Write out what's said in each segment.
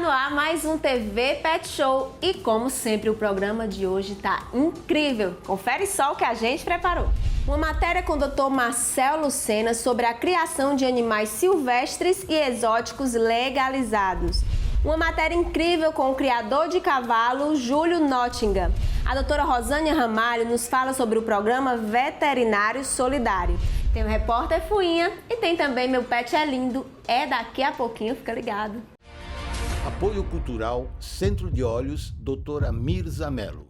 no ar mais um TV Pet Show e, como sempre, o programa de hoje tá incrível. Confere só o que a gente preparou. Uma matéria com o Dr. Marcel Lucena sobre a criação de animais silvestres e exóticos legalizados. Uma matéria incrível com o criador de cavalo, Júlio Nottingham. A doutora Rosânia Ramalho nos fala sobre o programa Veterinário Solidário. Tem o repórter Fuinha e tem também Meu Pet é Lindo. É daqui a pouquinho, fica ligado. Apoio Cultural Centro de Olhos, doutora Mirza Mello.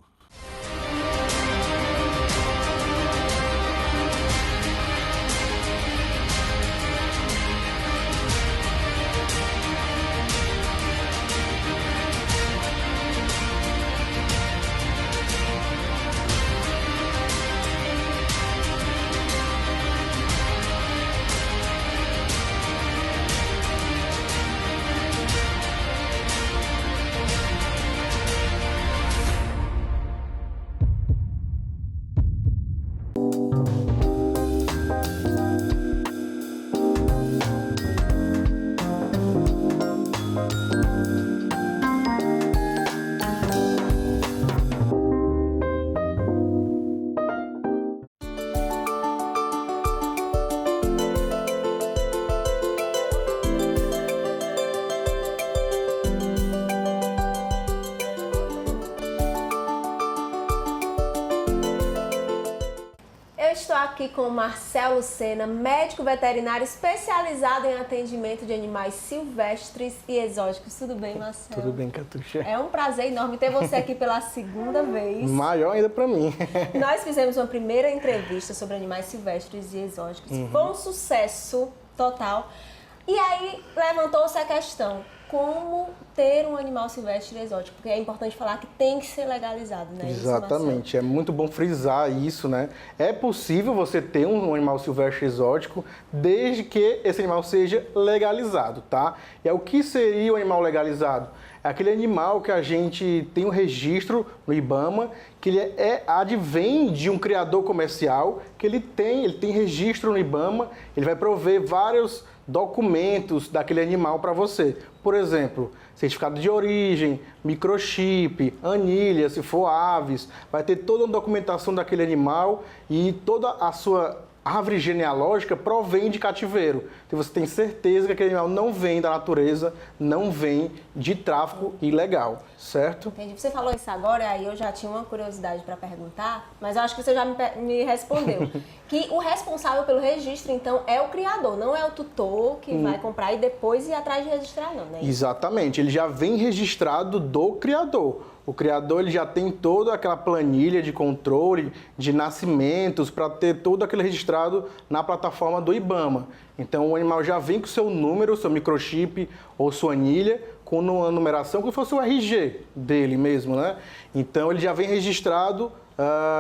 Estou aqui com o Marcel Lucena, médico veterinário especializado em atendimento de animais silvestres e exóticos. Tudo bem, Marcel? Tudo bem, Catuxa. É um prazer enorme ter você aqui pela segunda vez. Maior ainda pra mim. Nós fizemos uma primeira entrevista sobre animais silvestres e exóticos. Foi um sucesso total. E aí levantou-se a questão, como ter um animal silvestre e exótico? Porque é importante falar que tem que ser legalizado, né? Exatamente, é muito bom frisar isso, né? É possível você ter um animal silvestre exótico desde que esse animal seja legalizado, tá? E o que seria o animal legalizado? É aquele animal que a gente tem um registro no IBAMA, que ele advém de um criador comercial, que ele tem registro no IBAMA, ele vai prover vários documentos daquele animal para você. Por exemplo, certificado de origem, microchip, anilha, se for aves, vai ter toda a documentação daquele animal e toda a sua árvore genealógica provém de cativeiro. Então você tem certeza que aquele animal não vem da natureza, não vem de tráfico ilegal, certo? Entendi. Você falou isso agora, aí eu já tinha uma curiosidade para perguntar, mas eu acho que você já me respondeu. Que o responsável pelo registro, então, é o criador, não é o tutor que vai comprar e depois ir atrás de registrar, não, né? Exatamente, ele já vem registrado do criador. O criador ele já tem toda aquela planilha de controle de nascimentos para ter todo aquele registrado na plataforma do IBAMA. Então o animal já vem com o seu número, seu microchip ou sua anilha, com uma numeração que fosse o RG dele mesmo, né? Então ele já vem registrado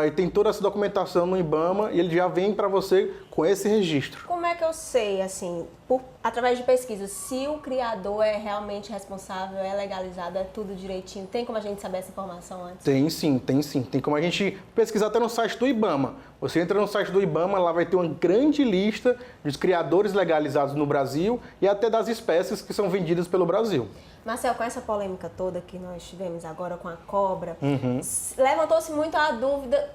e tem toda essa documentação no IBAMA e ele já vem para você com esse registro. Como é que eu sei, assim, através de pesquisa, se o criador é realmente responsável, é legalizado, é tudo direitinho? Tem como a gente saber essa informação antes? Tem sim, tem sim. Tem como a gente pesquisar até no site do IBAMA. Você entra no site do IBAMA, lá vai ter uma grande lista dos criadores legalizados no Brasil e até das espécies que são vendidas pelo Brasil. Marcel, com essa polêmica toda que nós tivemos agora com a cobra, levantou-se muito a dúvida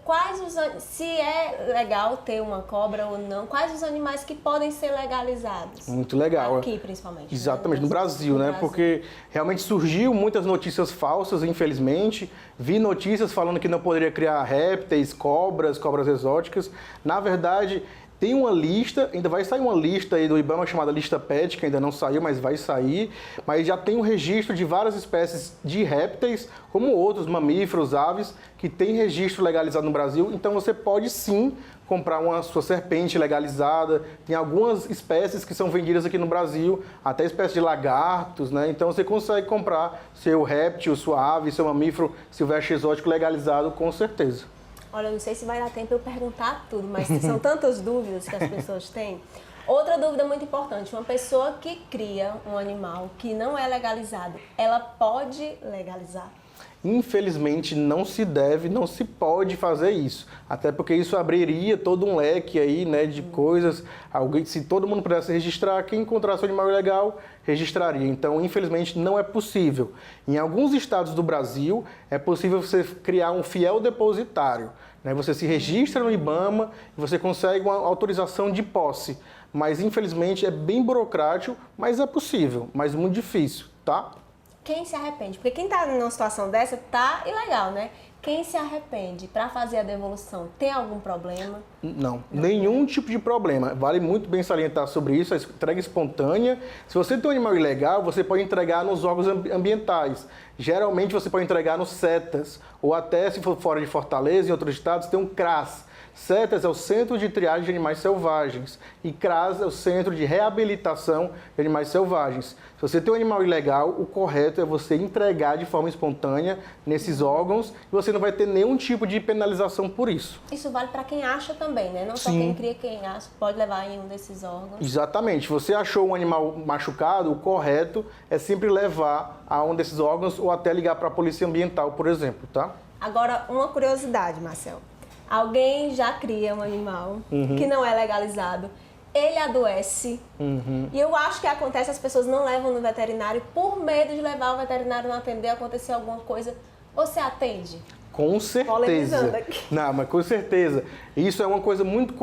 se é legal ter uma cobra ou não, quais os animais que podem ser legalizados? Muito legal. Aqui, principalmente. Exatamente, né? no Brasil, né? Porque realmente surgiu muitas notícias falsas, infelizmente. Vi notícias falando que não poderia criar répteis, cobras exóticas. Na verdade, tem uma lista, ainda vai sair uma lista aí do IBAMA chamada Lista PET, que ainda não saiu, mas vai sair. Mas já tem um registro de várias espécies de répteis, como outros mamíferos, aves, que tem registro legalizado no Brasil. Então você pode sim comprar uma sua serpente legalizada. Tem algumas espécies que são vendidas aqui no Brasil, até espécies de lagartos, né? Então você consegue comprar seu réptil, sua ave, seu mamífero silvestre exótico legalizado com certeza. Olha, eu não sei se vai dar tempo eu perguntar tudo, mas são tantas dúvidas que as pessoas têm. Outra dúvida muito importante, uma pessoa que cria um animal que não é legalizado, ela pode legalizar? Infelizmente, não se deve, não se pode fazer isso. Até porque isso abriria todo um leque aí, né, de coisas. Se todo mundo pudesse registrar, quem encontrasse o animal ilegal, registraria. Então, infelizmente, não é possível. Em alguns estados do Brasil, é possível você criar um fiel depositário, né? Você se registra no IBAMA e você consegue uma autorização de posse. Mas, infelizmente, é bem burocrático, mas é possível, mas muito difícil, tá? Quem se arrepende? Porque quem está numa situação dessa tá ilegal, né? Quem se arrepende para fazer a devolução tem algum problema? Não, nenhum tipo de problema. Vale muito bem salientar sobre isso, a entrega espontânea. Se você tem um animal ilegal, você pode entregar nos órgãos ambientais. Geralmente você pode entregar nos CETAS, ou até, se for fora de Fortaleza, em outros estados, tem um CRAS. CETAS é o Centro de Triagem de Animais Selvagens e CRAS é o Centro de Reabilitação de Animais Selvagens. Se você tem um animal ilegal, o correto é você entregar de forma espontânea nesses órgãos e você não vai ter nenhum tipo de penalização por isso. Isso vale para quem acha também, né? Não só quem cria, quem acha, pode levar em um desses órgãos. Exatamente. Se você achou um animal machucado, o correto é sempre levar a um desses órgãos ou até ligar para a Polícia Ambiental, por exemplo, tá? Agora, uma curiosidade, Marcel. Alguém já cria um animal que não é legalizado, ele adoece, e eu acho que acontece, as pessoas não levam no veterinário por medo de levar o veterinário não atender, acontecer alguma coisa. Você atende? Com certeza. Não, mas com certeza. Isso é uma coisa muito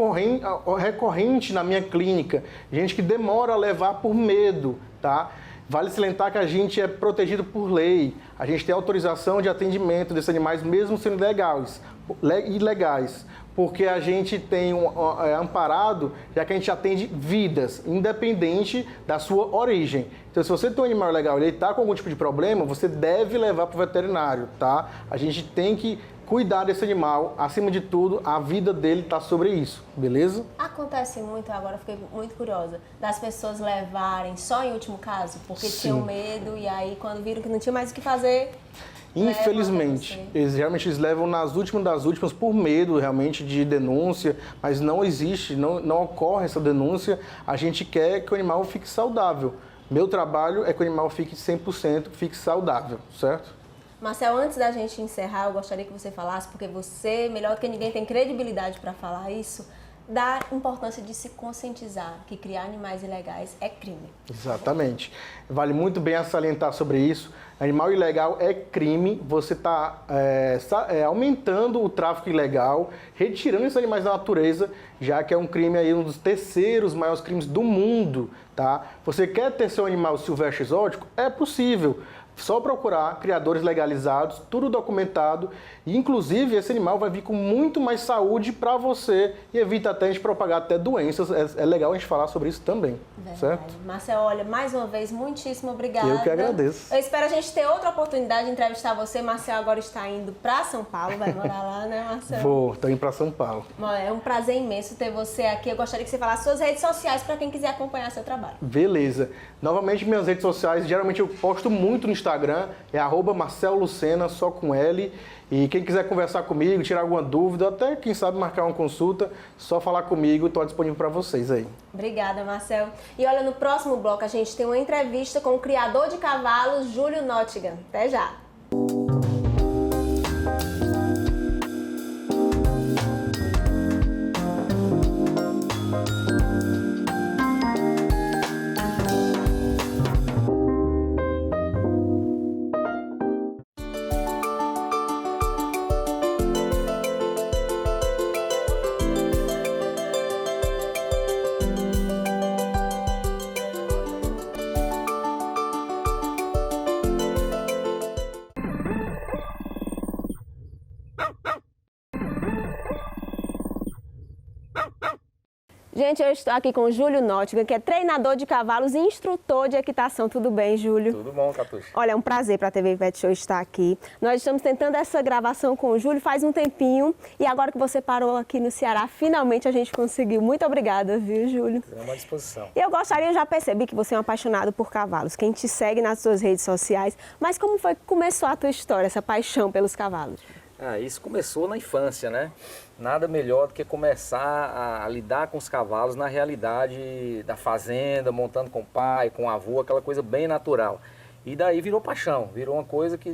recorrente na minha clínica. Gente que demora a levar por medo, tá? Vale salientar que a gente é protegido por lei. A gente tem autorização de atendimento desses animais, mesmo sendo ilegais. Porque a gente tem amparado, já que a gente atende vidas, independente da sua origem. Então, se você tem um animal ilegal e ele está com algum tipo de problema, você deve levar para o veterinário, tá? A gente tem que cuidar desse animal, acima de tudo, a vida dele está sobre isso, beleza? Acontece muito, agora fiquei muito curiosa, das pessoas levarem só em último caso, porque tinham medo e aí quando viram que não tinha mais o que fazer... Infelizmente, geralmente eles levam nas últimas das últimas por medo realmente de denúncia, mas não existe, não ocorre essa denúncia. A gente quer que o animal fique saudável. Meu trabalho é que o animal fique 100%, fique saudável, certo? Marcel, antes da gente encerrar, eu gostaria que você falasse, porque você, melhor do que ninguém, tem credibilidade para falar isso, da importância de se conscientizar que criar animais ilegais é crime. Exatamente. Vale muito bem a salientar sobre isso. Animal ilegal é crime, você está aumentando o tráfico ilegal, retirando esses animais da natureza, já que é um crime aí, um dos terceiros maiores crimes do mundo, tá? Você quer ter seu animal silvestre exótico? É possível. Só procurar criadores legalizados, tudo documentado, e inclusive esse animal vai vir com muito mais saúde para você e evita até a gente propagar até doenças. É legal a gente falar sobre isso também, certo? Marcel, olha, mais uma vez, muitíssimo obrigada. Eu que agradeço. Eu espero a gente ter outra oportunidade de entrevistar você. Marcel agora está indo para São Paulo, vai morar lá, né, Marcel? Estou indo para São Paulo. É um prazer imenso ter você aqui. Eu gostaria que você falasse suas redes sociais para quem quiser acompanhar seu trabalho. Beleza. Novamente, minhas redes sociais, geralmente eu posto muito no Instagram, é @MarcelLucena, só com L. E quem quiser conversar comigo, tirar alguma dúvida, até quem sabe marcar uma consulta, só falar comigo, estou disponível para vocês aí. Obrigada, Marcel. E olha, no próximo bloco a gente tem uma entrevista com o criador de cavalos, Júlio Nottingham. Até já! Gente, eu estou aqui com o Júlio Nottingham, que é treinador de cavalos e instrutor de equitação. Tudo bem, Júlio? Tudo bom, Catuxa. Olha, é um prazer para a TV Pet Show estar aqui. Nós estamos tentando essa gravação com o Júlio faz um tempinho e agora que você parou aqui no Ceará, finalmente a gente conseguiu. Muito obrigada, viu, Júlio? É uma disposição. E eu já percebi que você é um apaixonado por cavalos. Quem te segue nas suas redes sociais, mas como foi que começou a tua história, essa paixão pelos cavalos? Isso começou na infância, né? Nada melhor do que começar a lidar com os cavalos na realidade da fazenda, montando com o pai, com o avô, aquela coisa bem natural. E daí virou paixão, virou uma coisa que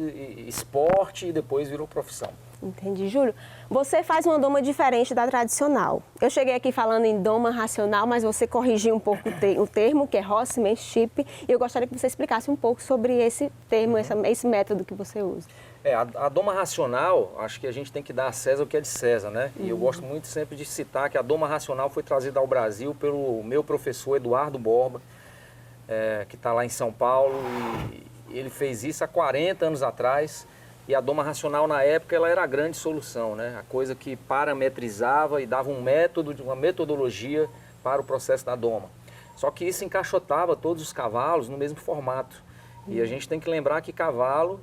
esporte e depois virou profissão. Entendi. Júlio, você faz uma doma diferente da tradicional. Eu cheguei aqui falando em doma racional, mas você corrigiu um pouco o termo, que é horsemanship, e eu gostaria que você explicasse um pouco sobre esse termo, esse método que você usa. A doma racional, acho que a gente tem que dar a César o que é de César, né? E eu gosto muito sempre de citar que a doma racional foi trazida ao Brasil pelo meu professor Eduardo Borba, que está lá em São Paulo, e ele fez isso há 40 anos atrás. E a doma racional, na época, ela era a grande solução, né? A coisa que parametrizava e dava um método, uma metodologia para o processo da doma. Só que isso encaixotava todos os cavalos no mesmo formato. E a gente tem que lembrar que cavalo,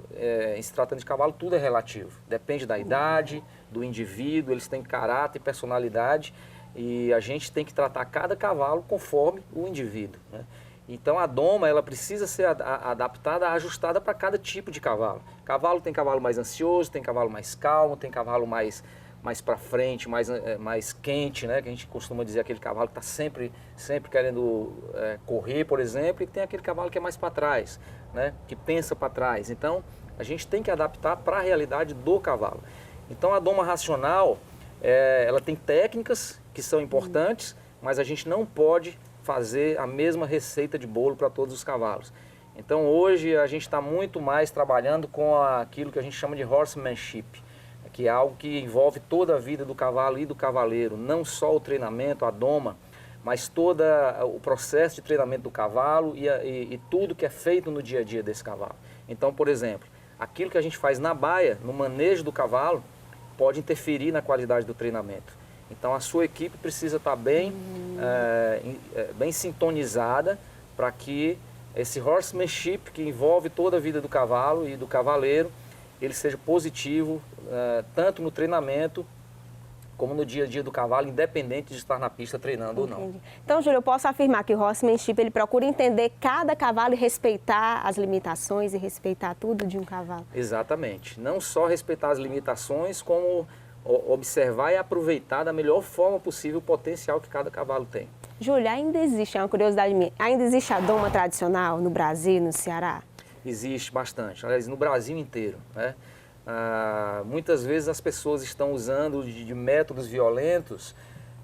em se tratando de cavalo, tudo é relativo. Depende da idade, do indivíduo, eles têm caráter e personalidade. E a gente tem que tratar cada cavalo conforme o indivíduo, né? Então a doma, ela precisa ser adaptada, ajustada para cada tipo de cavalo. Tem cavalo mais ansioso, tem cavalo mais calmo, tem cavalo mais para frente, mais quente, né? Que a gente costuma dizer aquele cavalo que está sempre querendo correr, por exemplo, e tem aquele cavalo que é mais para trás, né? Que pensa para trás. Então a gente tem que adaptar para a realidade do cavalo. Então a doma racional, ela tem técnicas que são importantes, mas a gente não pode fazer a mesma receita de bolo para todos os cavalos. Então hoje a gente está muito mais trabalhando com aquilo que a gente chama de horsemanship, que é algo que envolve toda a vida do cavalo e do cavaleiro, não só o treinamento, a doma, mas todo o processo de treinamento do cavalo e tudo que é feito no dia a dia desse cavalo. Então, por exemplo, aquilo que a gente faz na baia, no manejo do cavalo, pode interferir na qualidade do treinamento. Então a sua equipe precisa estar bem sintonizada para que esse horsemanship, que envolve toda a vida do cavalo e do cavaleiro, ele seja positivo tanto no treinamento como no dia a dia do cavalo, independente de estar na pista treinando ou não. Então, Júlio, eu posso afirmar que o horsemanship, ele procura entender cada cavalo e respeitar as limitações e respeitar tudo de um cavalo. Exatamente. Não só respeitar as limitações, como observar e aproveitar da melhor forma possível o potencial que cada cavalo tem. Júlio, ainda existe, é uma curiosidade minha, ainda existe a doma tradicional no Brasil, no Ceará? Existe bastante, aliás, no Brasil inteiro, né? Muitas vezes as pessoas estão usando de métodos violentos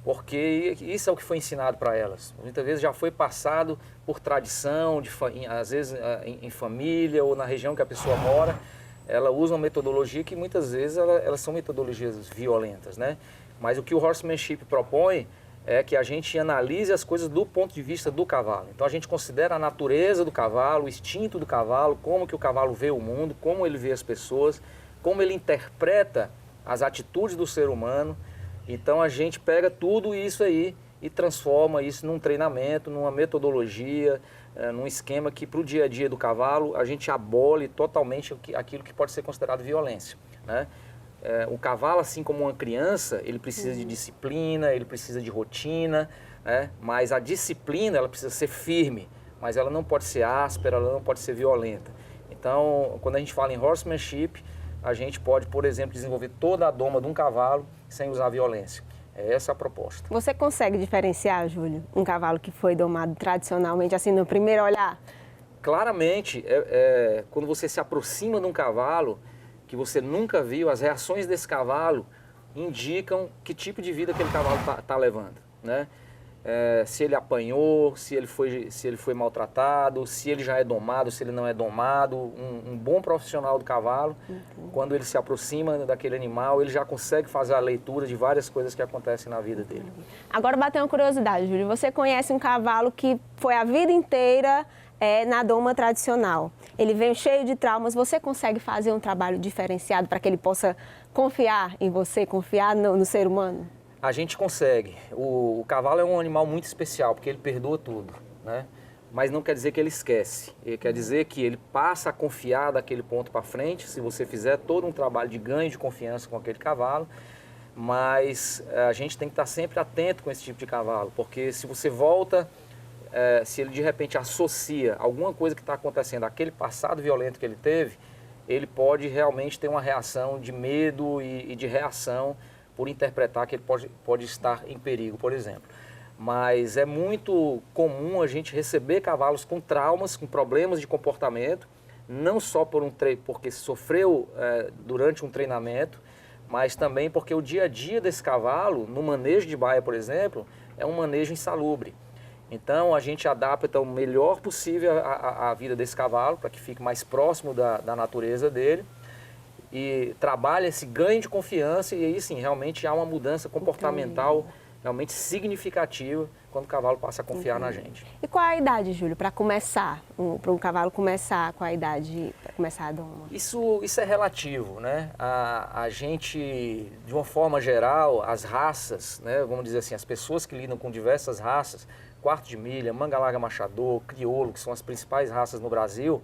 porque isso é o que foi ensinado para elas. Muitas vezes já foi passado por tradição, às vezes em família ou na região que a pessoa mora. Ela usa uma metodologia que muitas vezes elas são metodologias violentas, né? Mas o que o horsemanship propõe é que a gente analise as coisas do ponto de vista do cavalo. Então a gente considera a natureza do cavalo, o instinto do cavalo, como que o cavalo vê o mundo, como ele vê as pessoas, como ele interpreta as atitudes do ser humano. Então a gente pega tudo isso aí e transforma isso num treinamento, numa metodologia, num esquema que para o dia a dia do cavalo a gente abole totalmente aquilo que pode ser considerado violência, né? O cavalo, assim como uma criança, ele precisa de disciplina, ele precisa de rotina, né? Mas a disciplina, ela precisa ser firme, mas ela não pode ser áspera, ela não pode ser violenta. Então, quando a gente fala em horsemanship, a gente pode, por exemplo, desenvolver toda a doma de um cavalo sem usar violência. É essa a proposta. Você consegue diferenciar, Júlio, um cavalo que foi domado tradicionalmente, assim, no primeiro olhar? Claramente, quando você se aproxima de um cavalo que você nunca viu, as reações desse cavalo indicam que tipo de vida aquele cavalo está levando, né? Se ele apanhou, se ele foi maltratado, se ele já é domado, se ele não é domado. Um bom profissional do cavalo, quando ele se aproxima daquele animal, ele já consegue fazer a leitura de várias coisas que acontecem na vida dele. Agora bateu uma curiosidade, Júlio. Você conhece um cavalo que foi a vida inteira na doma tradicional. Ele veio cheio de traumas. Você consegue fazer um trabalho diferenciado para que ele possa confiar em você, confiar no ser humano? A gente consegue. O cavalo é um animal muito especial, porque ele perdoa tudo, né? Mas não quer dizer que ele esquece. Ele quer dizer que ele passa a confiar daquele ponto para frente, se você fizer todo um trabalho de ganho de confiança com aquele cavalo. Mas a gente tem que estar sempre atento com esse tipo de cavalo, porque se você volta, se ele de repente associa alguma coisa que está acontecendo àquele passado violento que ele teve, ele pode realmente ter uma reação de medo e de reação por interpretar que ele pode estar em perigo, por exemplo. Mas é muito comum a gente receber cavalos com traumas, com problemas de comportamento, não só porque sofreu durante um treinamento, mas também porque o dia a dia desse cavalo, no manejo de baia, por exemplo, é um manejo insalubre. Então, a gente adapta o melhor possível a vida desse cavalo, para que fique mais próximo da natureza dele, e trabalha esse ganho de confiança, e aí sim, realmente há uma mudança comportamental realmente significativa quando o cavalo passa a confiar na gente. E qual a idade, Júlio, para começar, para um cavalo começar, qual a idade para começar a doma? Isso é relativo, né? A gente, de uma forma geral, as raças, né, vamos dizer assim, as pessoas que lidam com diversas raças, quarto de milha, manga larga machador, crioulo, que são as principais raças no Brasil,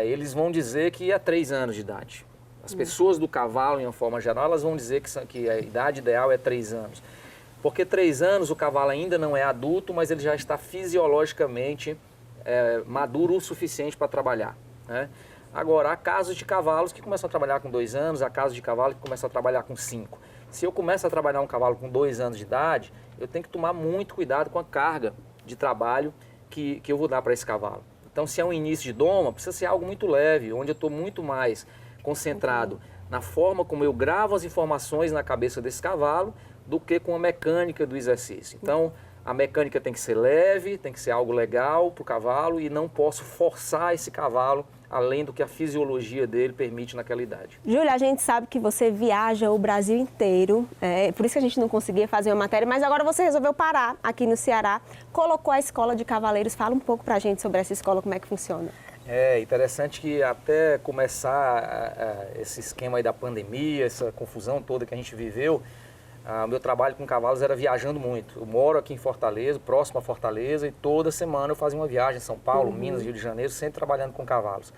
eles vão dizer que é 3 anos de idade. As pessoas do cavalo, em uma forma geral, elas vão dizer que a idade ideal é 3 anos. Porque 3 anos o cavalo ainda não é adulto, mas ele já está fisiologicamente maduro o suficiente para trabalhar, né? Agora, há casos de cavalos que começam a trabalhar com 2 anos, há casos de cavalo que começam a trabalhar com 5. Se eu começo a trabalhar um cavalo com 2 anos de idade, eu tenho que tomar muito cuidado com a carga de trabalho que eu vou dar para esse cavalo. Então, se é um início de doma, precisa ser algo muito leve, onde eu estou muito mais concentrado na forma como eu gravo as informações na cabeça desse cavalo, do que com a mecânica do exercício. Então, a mecânica tem que ser leve, tem que ser algo legal para o cavalo, e não posso forçar esse cavalo além do que a fisiologia dele permite naquela idade. Júlia, a gente sabe que você viaja o Brasil inteiro, por isso que a gente não conseguia fazer uma matéria, mas agora você resolveu parar aqui no Ceará, colocou a Escola de Cavaleiros. Fala um pouco pra gente sobre essa escola, como é que funciona. É interessante que até começar esse esquema aí da pandemia, essa confusão toda que a gente viveu, o meu trabalho com cavalos era viajando muito. Eu moro aqui em Fortaleza, próximo a Fortaleza, e toda semana eu fazia uma viagem em São Paulo, Minas, Rio de Janeiro, sempre trabalhando com cavalos.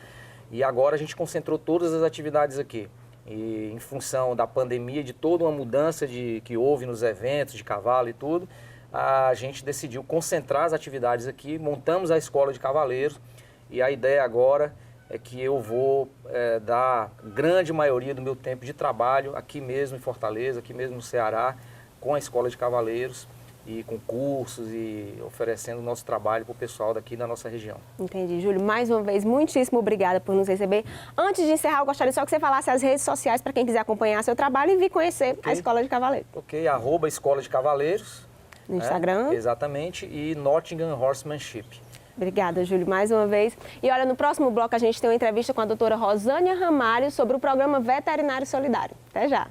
E agora a gente concentrou todas as atividades aqui. E em função da pandemia, de toda uma mudança que houve nos eventos de cavalo e tudo, a gente decidiu concentrar as atividades aqui, montamos a Escola de Cavaleiros, e a ideia agora é que eu vou dar grande maioria do meu tempo de trabalho aqui mesmo em Fortaleza, aqui mesmo no Ceará, com a Escola de Cavaleiros, e com cursos, e oferecendo o nosso trabalho para o pessoal daqui da nossa região. Entendi, Júlio. Mais uma vez, muitíssimo obrigada por nos receber. Antes de encerrar, eu gostaria só que você falasse as redes sociais para quem quiser acompanhar seu trabalho e vir conhecer a Escola de Cavaleiros. Ok, @Escola de Cavaleiros. No Instagram. Exatamente, e Nottingham Horsemanship. Obrigada, Júlio, mais uma vez. E olha, no próximo bloco a gente tem uma entrevista com a doutora Rosânia Ramalho sobre o programa Veterinário Solidário. Até já!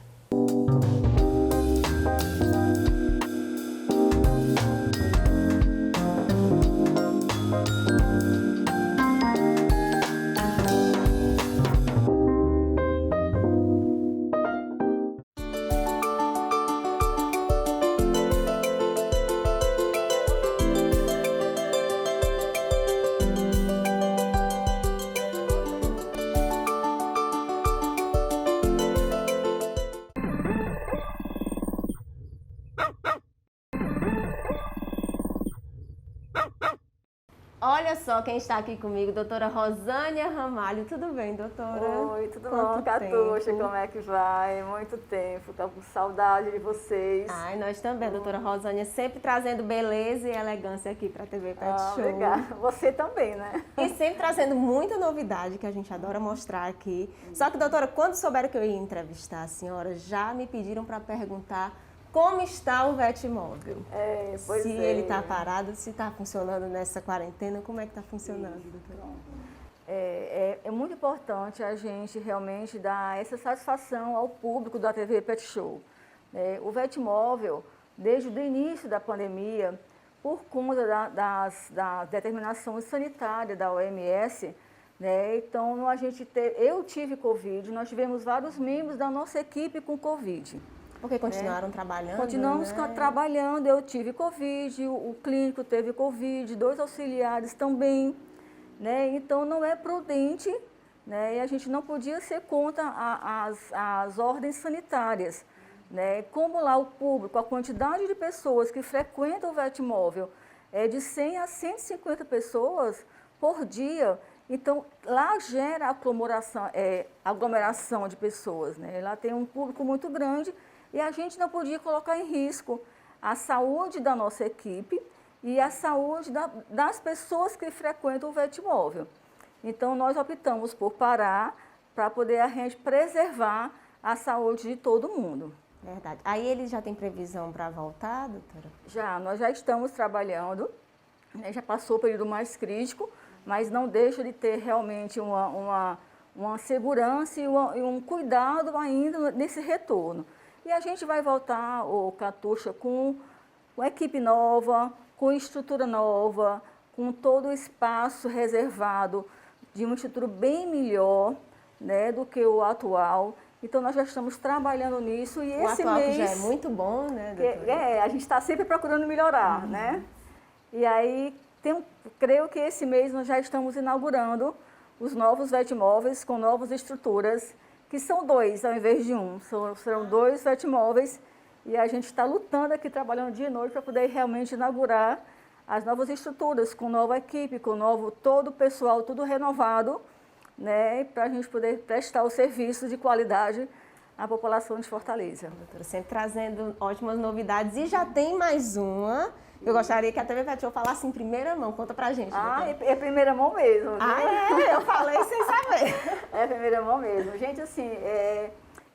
Olha só quem está aqui comigo, doutora Rosânia Ramalho. Tudo bem, doutora? Oi, tudo bom, Catuxa? Como é que vai? Muito tempo, estou com saudade de vocês. Ai, nós também, doutora Rosânia, sempre trazendo beleza e elegância aqui para a TV Pet Show. Obrigada. Você também, né? E sempre trazendo muita novidade que a gente adora mostrar aqui. Só que, doutora, quando souberam que eu ia entrevistar a senhora, já me pediram para perguntar como está o Vetmóvel. Se ele está parado, se está funcionando nessa quarentena, como é que está funcionando, doutora? É muito importante a gente realmente dar essa satisfação ao público da TV Pet Show. O Vetmóvel, desde o início da pandemia, por conta das determinações sanitárias da OMS, então eu tive Covid, nós tivemos vários membros da nossa equipe com Covid. Porque continuaram trabalhando, Continuamos trabalhando, eu tive Covid, o clínico teve Covid, 2 auxiliares também, Então não é prudente, E a gente não podia ser contra as ordens sanitárias, Como lá o público, a quantidade de pessoas que frequentam o Vetmóvel é de 100 a 150 pessoas por dia. Então, lá gera aglomeração de pessoas, Lá tem um público muito grande e a gente não podia colocar em risco a saúde da nossa equipe e a saúde das pessoas que frequentam o Vetmóvel. Então, nós optamos por parar para poder a gente preservar a saúde de todo mundo. Verdade. Aí eles já têm previsão para voltar, doutora? Nós já estamos trabalhando, né, já passou o período mais crítico, mas não deixa de ter realmente uma segurança e um cuidado ainda nesse retorno. E a gente vai voltar, Catuxa, com equipe nova, com estrutura nova, com todo o espaço reservado de uma estrutura bem melhor, né, do que o atual. Então, nós já estamos trabalhando nisso e o esse atual mês... que já é muito bom, né, doutora? a gente está sempre procurando melhorar, né? E aí, creio que esse mês nós já estamos inaugurando os novos vetmóveis com novas estruturas, que são 2 ao invés de 1. Serão 2 vetmóveis e a gente está lutando aqui, trabalhando dia e noite para poder realmente inaugurar as novas estruturas, com nova equipe, com todo o pessoal, tudo renovado, né, para a gente poder prestar o serviço de qualidade à população de Fortaleza. Doutora, sempre trazendo ótimas novidades. E já tem mais uma. Eu gostaria que a TV Pet Show falasse em primeira mão. Conta pra gente. É primeira mão mesmo. Eu falei sem saber. É primeira mão mesmo. Gente, assim,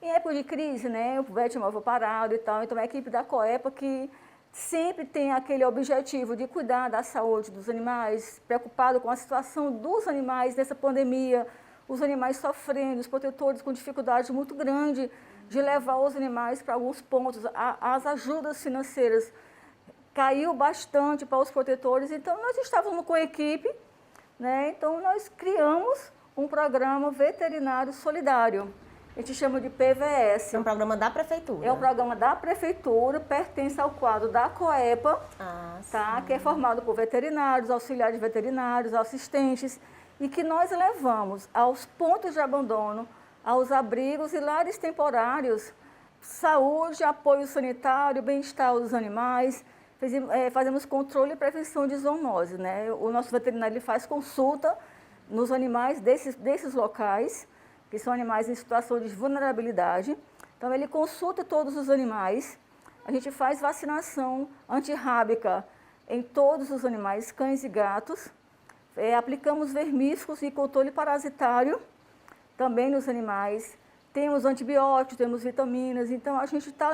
em época de crise, né, o vetmóvel parado e tal, então a equipe da Coepa que sempre tem aquele objetivo de cuidar da saúde dos animais, preocupado com a situação dos animais nessa pandemia, os animais sofrendo, os protetores com dificuldade muito grande de levar os animais para alguns pontos. As ajudas financeiras caiu bastante para os protetores, então nós estávamos com a equipe, né? Então nós criamos um programa veterinário solidário. A gente chama de PVS. É um programa da prefeitura. É um programa da prefeitura, pertence ao quadro da Coepa, tá? Que é formado por veterinários, auxiliares veterinários, assistentes, e que nós levamos aos pontos de abandono, aos abrigos e lares temporários, saúde, apoio sanitário, bem-estar dos animais, fazemos controle e prevenção de zoonose, né? O nosso veterinário ele faz consulta nos animais desses locais, que são animais em situação de vulnerabilidade. Então, ele consulta todos os animais, a gente faz vacinação antirrábica em todos os animais, cães e gatos, aplicamos vermífugos e controle parasitário também nos animais, temos antibióticos, temos vitaminas, então a gente está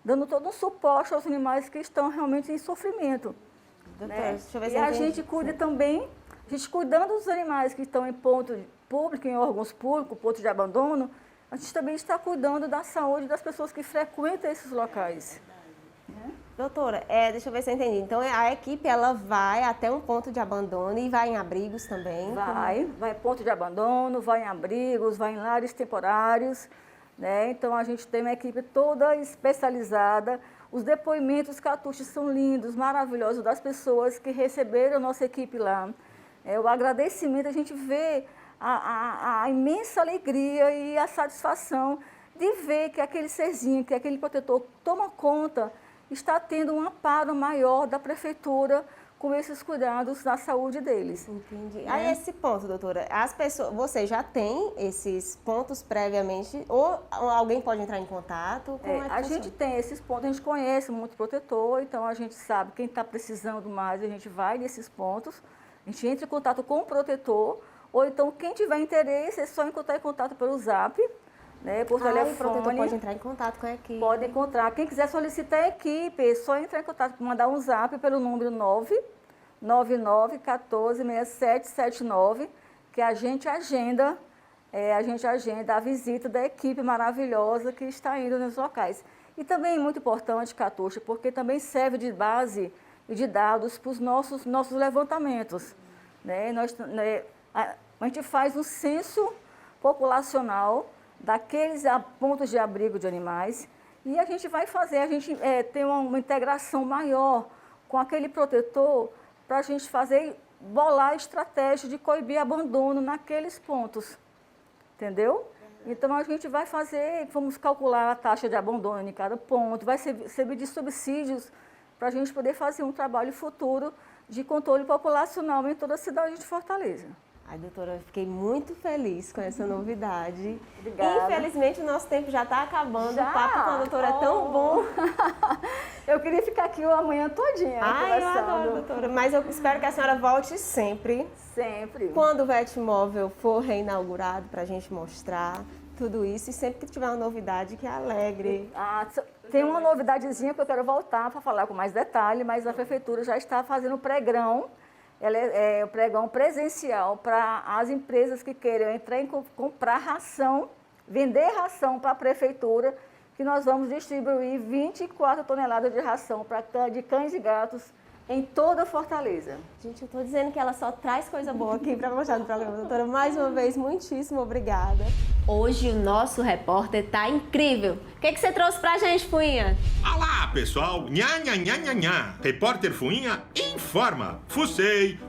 dando todo um suporte aos animais que estão realmente em sofrimento. Doutora, né? deixa eu ver se e eu a entendi. gente cuida também, a gente cuidando dos animais que estão em ponto público, em órgãos públicos, pontos de abandono, a gente também está cuidando da saúde das pessoas que frequentam esses locais. Doutora, deixa eu ver se eu entendi. Então, a equipe ela vai até um ponto de abandono e vai em abrigos também? Vai em ponto de abandono, vai em abrigos, vai em lares temporários, né? Então, a gente tem uma equipe toda especializada. Os depoimentos, Catuxa, são lindos, maravilhosos, das pessoas que receberam a nossa equipe lá. O agradecimento, a gente vê a imensa alegria e a satisfação de ver que aquele serzinho, que aquele protetor toma conta, está tendo um amparo maior da prefeitura com esses cuidados da saúde deles. Entendi. Aí esse ponto, doutora, você já tem esses pontos previamente ou alguém pode entrar em contato? Como é que a gente tem esses pontos, a gente conhece muito protetor, então a gente sabe quem está precisando mais, a gente vai nesses pontos, a gente entra em contato com o protetor, ou então quem tiver interesse é só entrar em contato pelo Zap, né, por telefone. O protetor pode entrar em contato com a equipe. Pode encontrar. Quem quiser solicitar a equipe, é só entrar em contato, mandar um Zap pelo número 999146779, que a gente agenda a visita da equipe maravilhosa que está indo nos locais. E também é muito importante, Catuxa, porque também serve de base e de dados para os nossos levantamentos. Né? A gente faz um censo populacional daqueles pontos de abrigo de animais e a gente vai fazer, tem uma integração maior com aquele protetor para a gente bolar a estratégia de coibir abandono naqueles pontos, entendeu? Então a gente vai vamos calcular a taxa de abandono em cada ponto, vai servir de subsídios para a gente poder fazer um trabalho futuro de controle populacional em toda a cidade de Fortaleza. Ai, doutora, eu fiquei muito feliz com essa novidade. Obrigada. Infelizmente, o nosso tempo já está acabando. O papo com a doutora é tão bom. Eu queria ficar aqui a manhã todinha Ai, eu conversando. adoro, doutora. Mas eu espero que a senhora volte sempre. Sempre. Quando o Vetmóvel for reinaugurado, para a gente mostrar tudo isso. E sempre que tiver uma novidade, que é alegre. Tem uma novidadezinha que eu quero voltar para falar com mais detalhe, mas a prefeitura já está fazendo pregão. Ela é o pregão presencial para as empresas que queiram entrar em comprar ração, vender ração para a prefeitura, que nós vamos distribuir 24 toneladas de ração de cães e gatos em toda a Fortaleza. Gente, eu tô dizendo que ela só traz coisa boa aqui para mostrar no programa. Doutora, mais uma vez, muitíssimo obrigada. Hoje o nosso repórter tá incrível. O que você trouxe pra gente, Fuinha? Olá, pessoal! Nha, nha, nha, nha, nha. Repórter Fuinha informa. Fucei!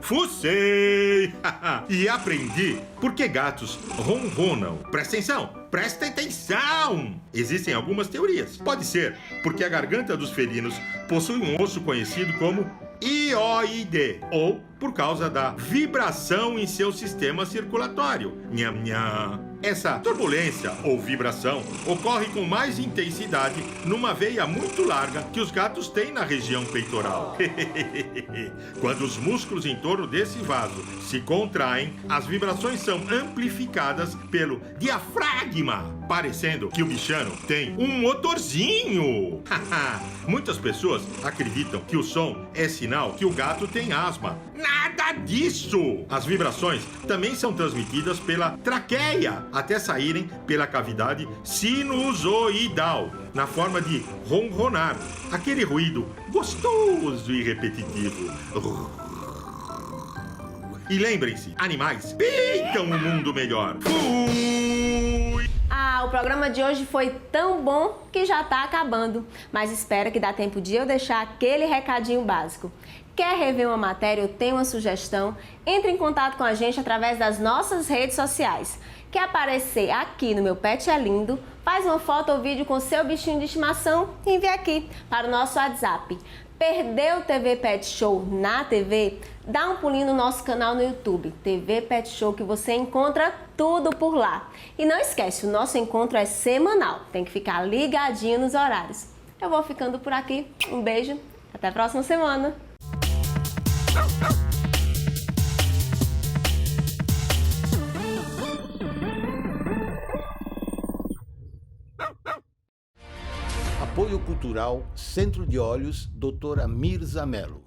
E aprendi por que gatos ronronam. Presta atenção! Presta atenção! Existem algumas teorias. Pode ser porque a garganta dos felinos possui um osso conhecido como hioide, ou por causa da vibração em seu sistema circulatório. Nham, nham. Essa turbulência ou vibração ocorre com mais intensidade numa veia muito larga que os gatos têm na região peitoral. Quando os músculos em torno desse vaso se contraem, as vibrações são amplificadas pelo diafragma, parecendo que o bichano tem um motorzinho. Muitas pessoas acreditam que o som é sinal que o gato tem asma. Nada disso! As vibrações também são transmitidas pela traqueia até saírem pela cavidade sinusoidal, na forma de ronronar, aquele ruído gostoso e repetitivo. E lembrem-se, animais peitam o mundo melhor. Fui! O programa de hoje foi tão bom que já tá acabando. Mas espero que dá tempo de eu deixar aquele recadinho básico. Quer rever uma matéria ou tem uma sugestão? Entre em contato com a gente através das nossas redes sociais. Quer aparecer aqui no Meu Pet é Lindo? Faz uma foto ou vídeo com seu bichinho de estimação e envia aqui para o nosso WhatsApp. Perdeu o TV Pet Show na TV? Dá um pulinho no nosso canal no YouTube, TV Pet Show, que você encontra tudo por lá. E não esquece, o nosso encontro é semanal, tem que ficar ligadinho nos horários. Eu vou ficando por aqui, um beijo, até a próxima semana. Apoio Cultural Centro de Olhos, doutora Mirza Mello.